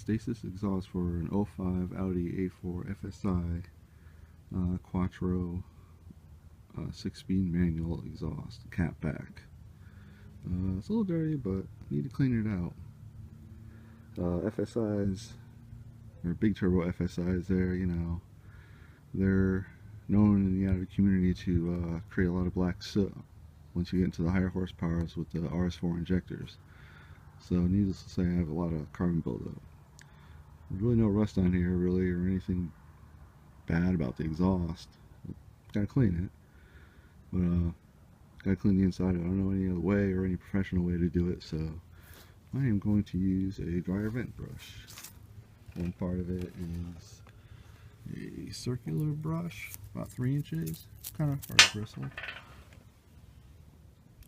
stasis exhaust for an '05 Audi A4 FSI Quattro 6-speed manual exhaust, cat back. It's a little dirty, but I need to clean it out. FSIs, or big turbo FSIs, they're known in the Audi community to create a lot of black soot once you get into the higher horsepowers with the RS4 injectors. So needless to say, I have a lot of carbon buildup. There's really no rust on here really, or anything bad about the exhaust. Gotta clean it, but gotta clean the inside. I don't know any other way or any professional way to do it, so I am going to use a dryer vent brush. One part of it is a circular brush, about 3 inches, kind of hard to bristle.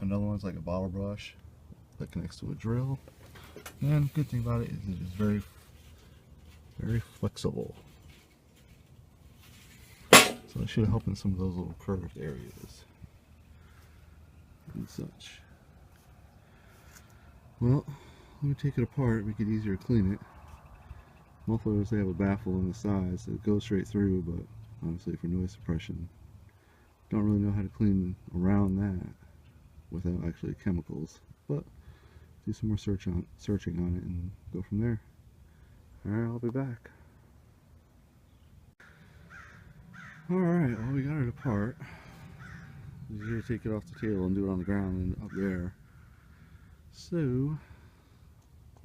Another one's like a bottle brush that connects to a drill. And the good thing about it is it is very, very flexible. So it should help in some of those little curved areas and such. Well, let me take it apart, make it easier to clean it. Mufflers, they have a baffle on the sides that goes straight through, but honestly for noise suppression, don't really know how to clean around that without actually chemicals, but do some more searching on it and go from there. Alright, I'll be back. Alright, well, we got it apart. It's easier to take it off the table and do it on the ground and up there. So,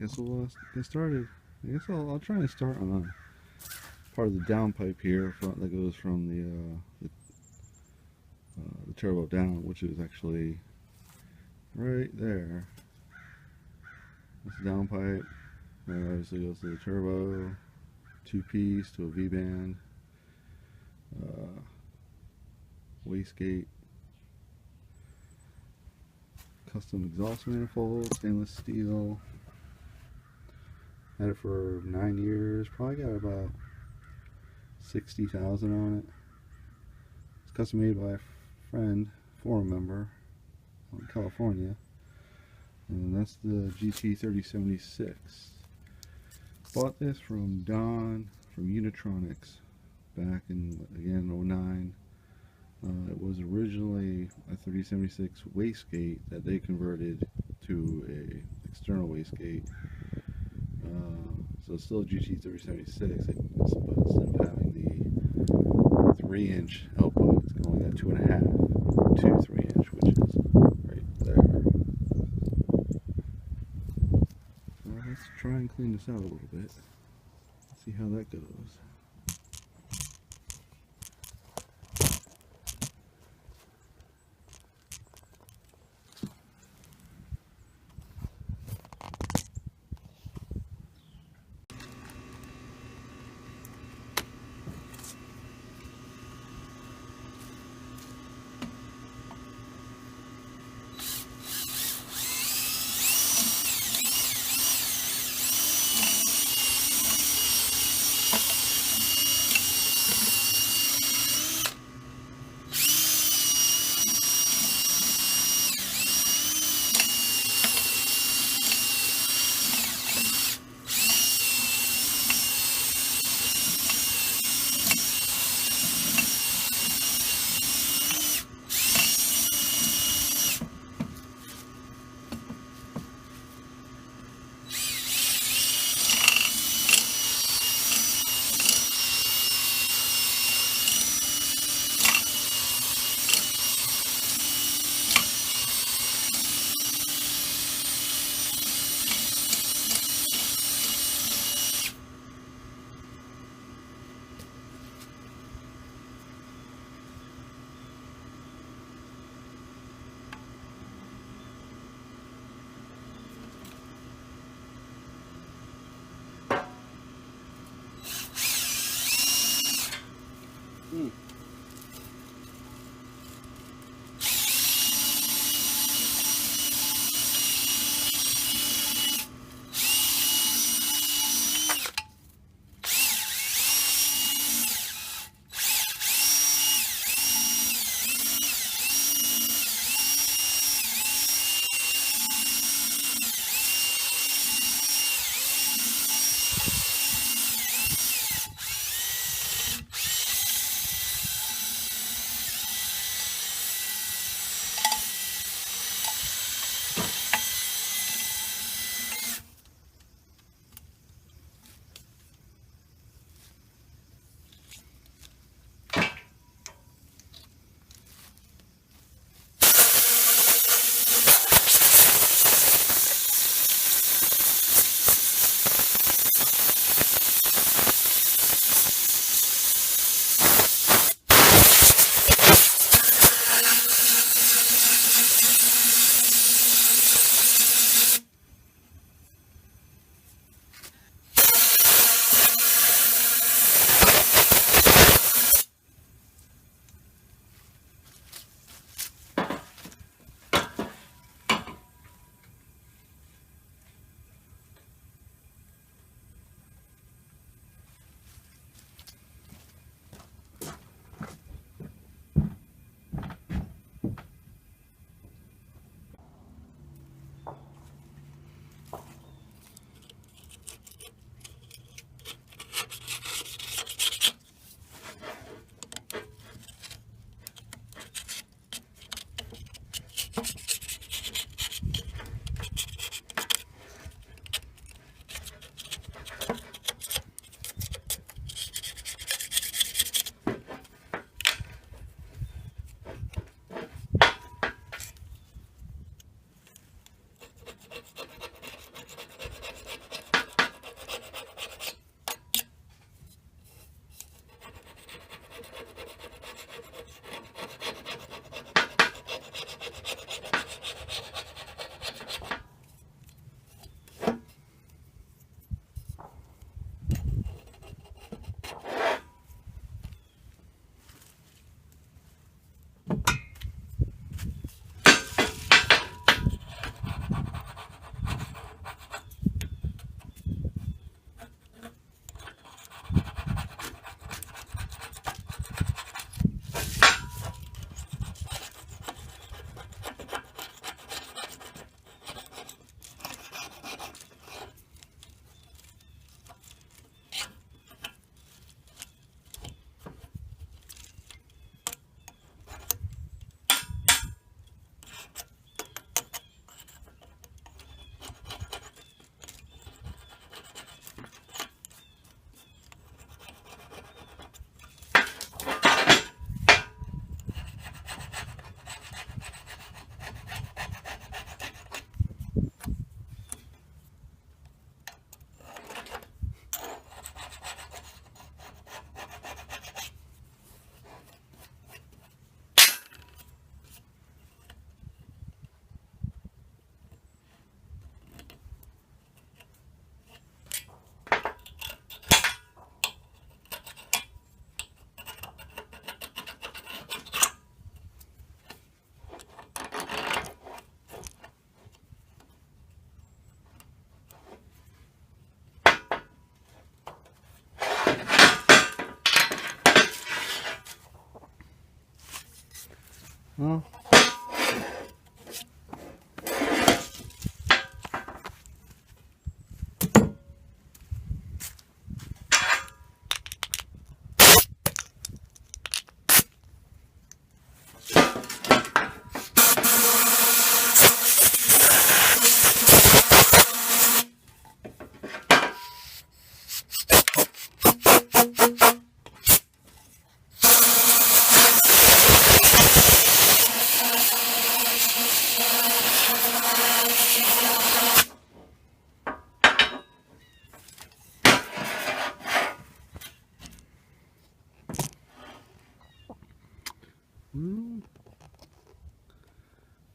guess we'll get started. I guess I'll try and start on part of the downpipe here front that goes from the turbo down, which is actually right there. That's the downpipe. That obviously goes to the turbo, 2-piece to a V-band, wastegate, custom exhaust manifold, stainless steel. Had it for 9 years, probably got about 60,000 on it. It's custom made by a friend, forum member in California, and that's the GT3076. Bought this from Don from Unitronics back in, again, '09. It was originally a 3076 wastegate that they converted to a external wastegate. So it's still a GT3076, but instead of having the 3-inch output, it's only got 2.5 to 3-inch, which is right there. Well, let's try and clean this out a little bit. See how that goes.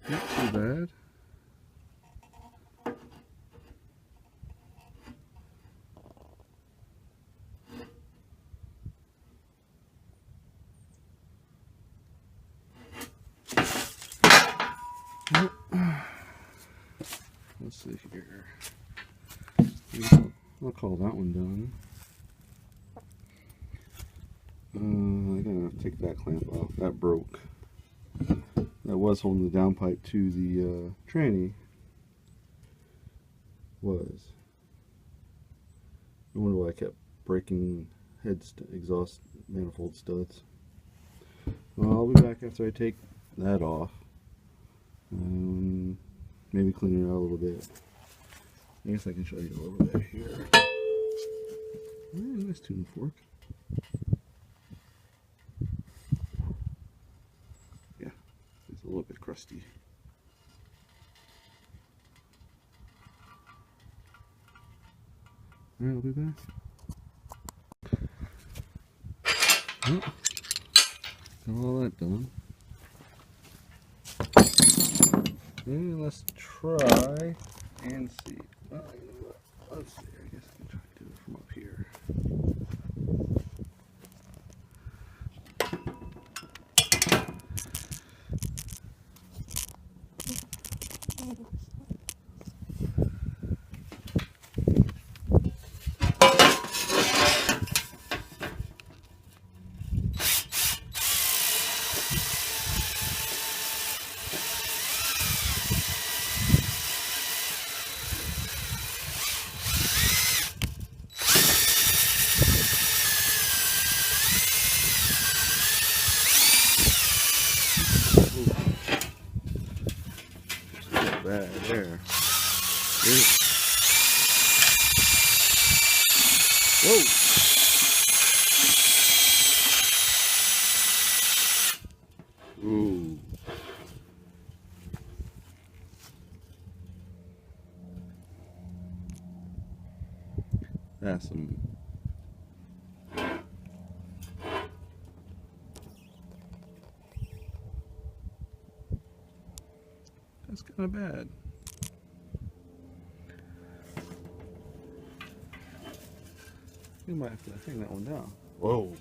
Not too bad. Let's see here. I'll call that one done. I gotta take that clamp off. That broke. That was holding the downpipe to the tranny. Was. I wonder why I kept breaking exhaust manifold studs. Well, I'll be back after I take that off. Maybe clean it out a little bit. I guess I can show you a little bit here. Nice tuning fork. Yeah, it's a little bit crusty. Alright, I'll be back. Oh, got all that done. And let's try and see. Well, you know what? Let's see. I guess I can try to do it from up here. Bad there. Whoa! Ooh. That's some. That's kind of bad. You might have to hang that one down. Whoa.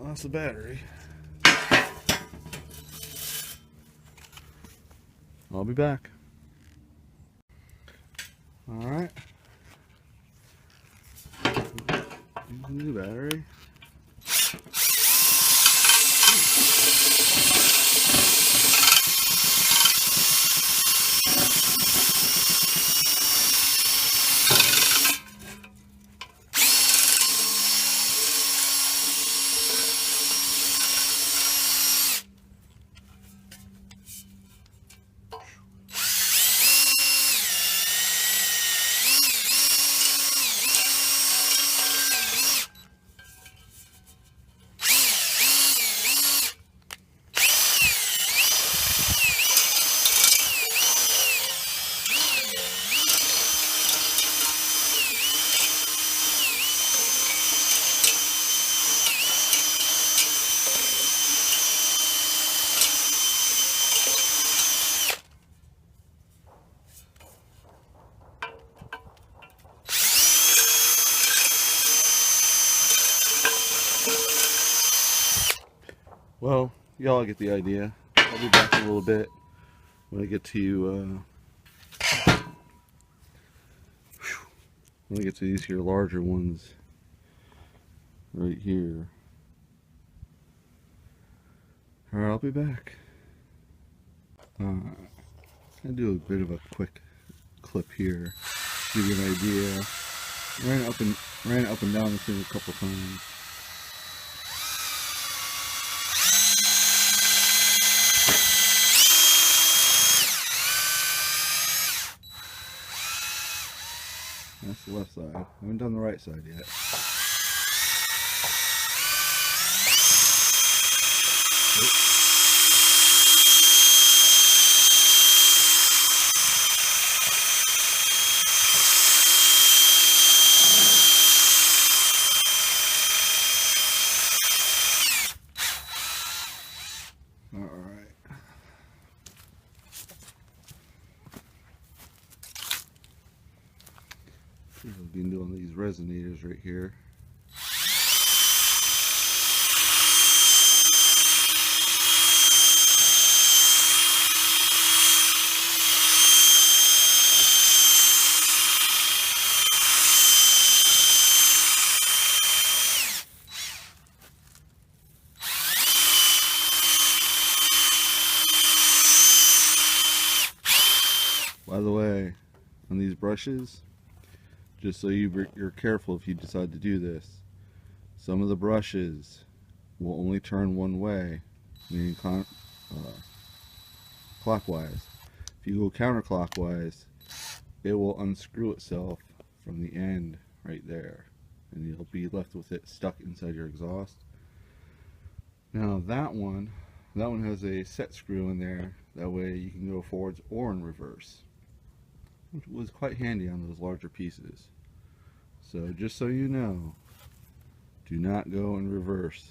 Lost the battery. I'll be back. Alright. New battery. Well, y'all get the idea. I'll be back in a little bit when I get to these here larger ones right here. Alright, I'll be back. I'll do a bit of a quick clip here, give you an idea. Ran it up and down this thing a couple times. That's the left side. I haven't done the right side yet. Oops. Alright. I've been doing these resonators right here. By the way, on these brushes, just so you're careful if you decide to do this, some of the brushes will only turn one way, meaning clockwise. If you go counterclockwise, it will unscrew itself from the end right there, and you'll be left with it stuck inside your exhaust. Now that one has a set screw in there, that way you can go forwards or in reverse, which was quite handy on those larger pieces. So just so you know, do not go in reverse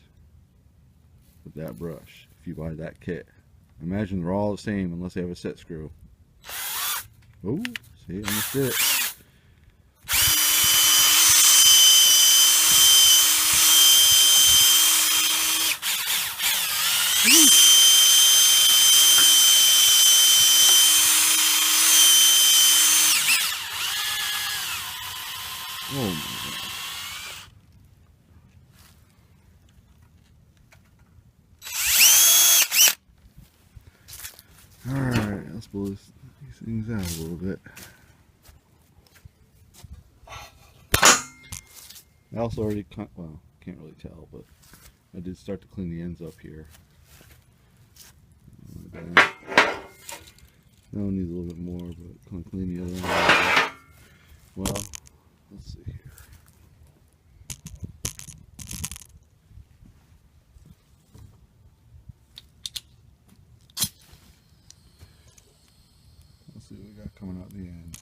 with that brush if you buy that kit. Imagine they're all the same unless they have a set screw. Oh, see, almost did it. Oh my God. Alright, let's blow these things out a little bit. I also already, well, can't really tell, but I did start to clean the ends up here. That one needs a little bit more, but can't clean the other one. Well, let's see here. Let's see what we got coming out the end.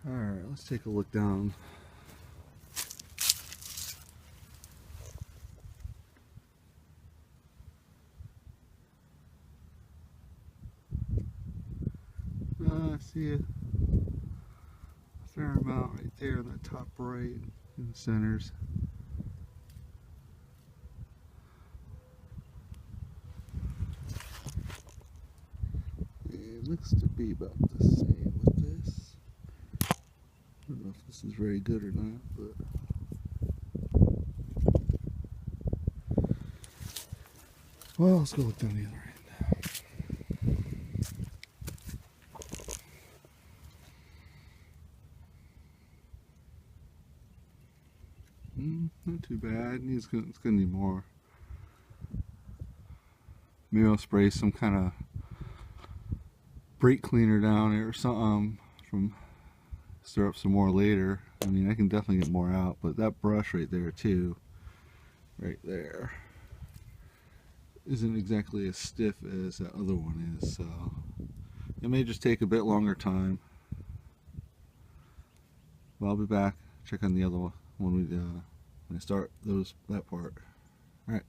Alright, let's take a look down. I see a fair amount right there in the top right, in the centers. It looks to be about the same with this. I don't know if this is very good or not, but well, let's go look down the other end. Not too bad. It's gonna need more. Maybe I'll spray some kind of brake cleaner down there or something from stir up some more later. I mean, I can definitely get more out, but that brush right there too, right there, isn't exactly as stiff as that other one is, so it may just take a bit longer time. But I'll be back, check on the other one when I start that part. Alright.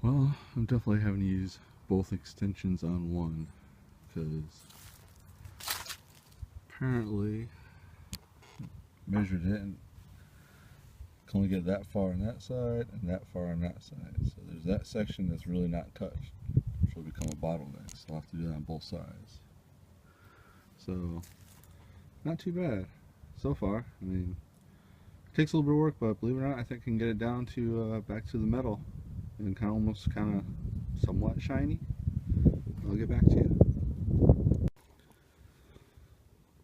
Well, I'm definitely having to use both extensions on one, because apparently measured it and can only get that far on that side and that far on that side. So there's that section that's really not touched, which will become a bottleneck. So I'll have to do that on both sides. So not too bad so far. I mean, Takes a little bit of work, but believe it or not, I think I can get it down to back to the metal and kind of somewhat shiny. I'll get back to you.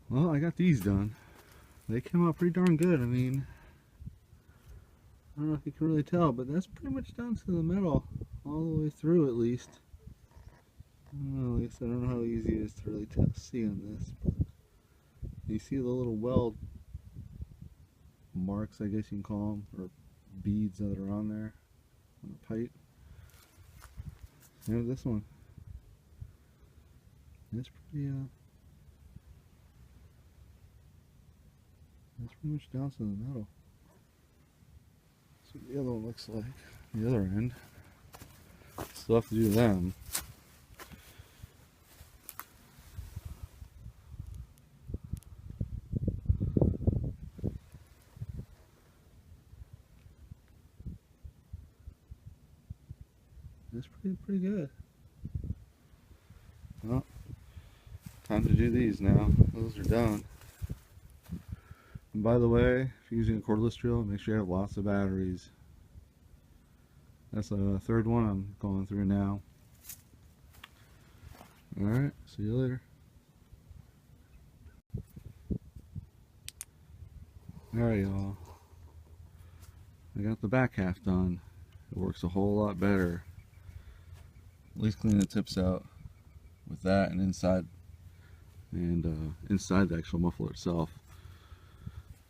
Well, I got these done. They came out pretty darn good. I mean, I don't know if you can really tell, but that's pretty much down to the metal all the way through, at least. Well, at least I don't know how easy it is to really see on this, but you see the little weld marks, I guess you can call them, or beads that are on there on the pipe. Here's this one. It's pretty that's pretty much down to the metal. That's what the other one looks like. The other end. Still have to do them. It's pretty good. Well, time to do these now. Those are done. And by the way, if you're using a cordless drill, make sure you have lots of batteries. That's the third one I'm going through now. Alright, see you later. Alright, y'all. I got the back half done. It works a whole lot better. At least clean the tips out with that and inside the actual muffler itself.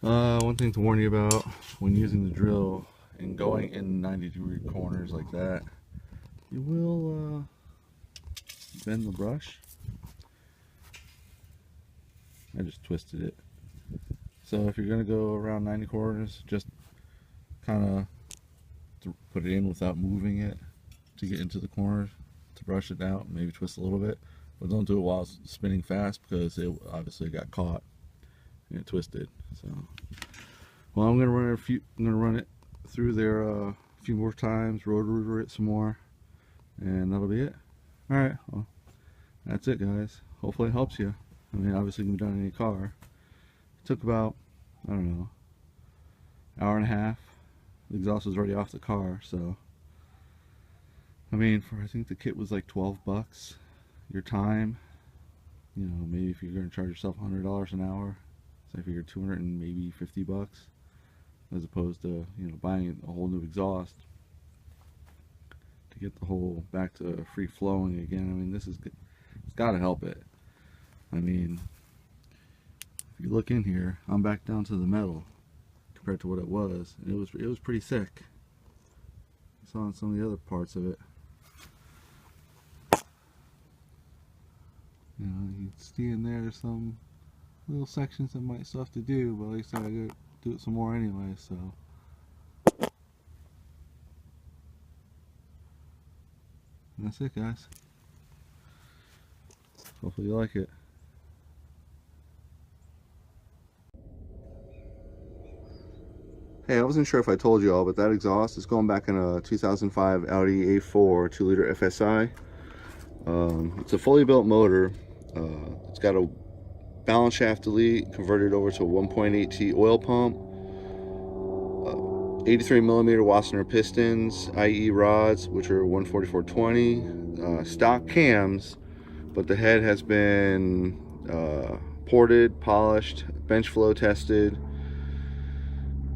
One thing to warn you about when using the drill and going in 90-degree corners like that, you will bend the brush. I just twisted it. So if you're going to go around 90 corners, just kind of put it in without moving it to get into the corners, to brush it out, maybe twist a little bit, but don't do it while it's spinning fast because it obviously got caught and it twisted. So, well, I'm gonna run it through there a few more times, rotor it some more, and that'll be it. All right, well, that's it, guys. Hopefully it helps you. I mean, obviously it can be done in any car. It took about, I don't know, hour and a half. The exhaust was already off the car, so I mean, I think the kit was like 12 bucks. Your time, you know, maybe if you're going to charge yourself $100 an hour, so I figured 200 and maybe 50 bucks, as opposed to, you know, buying a whole new exhaust to get the whole back to free flowing again. I mean, this is good. It's got to help it. I mean, if you look in here, I'm back down to the metal compared to what it was, and it was pretty thick. I saw on some of the other parts of it. You know, you can see in there some little sections that might still have to do, but like I said, I gotta do it some more anyway, so. And that's it, guys. Hopefully you like it. Hey, I wasn't sure if I told you all, but that exhaust is going back in a 2005 Audi A4 2-liter FSI. It's a fully built motor. It's got a balance shaft delete converted over to a 1.8T oil pump, 83 millimeter Wassenaar pistons, IE rods, which are 144/20, stock cams, but the head has been ported, polished, bench flow tested.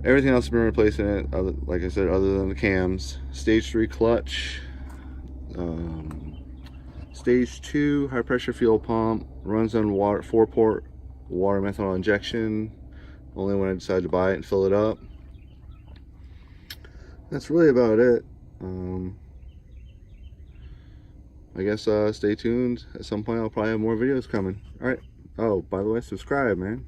Everything else has been replaced in it, like I said, other than the cams. Stage 3 clutch. Stage 2 high pressure fuel pump, runs on 4-port water methanol injection, only when I decided to buy it and fill it up. That's really about it. I guess stay tuned. At some point I'll probably have more videos coming. Alright. Oh, by the way, subscribe, man.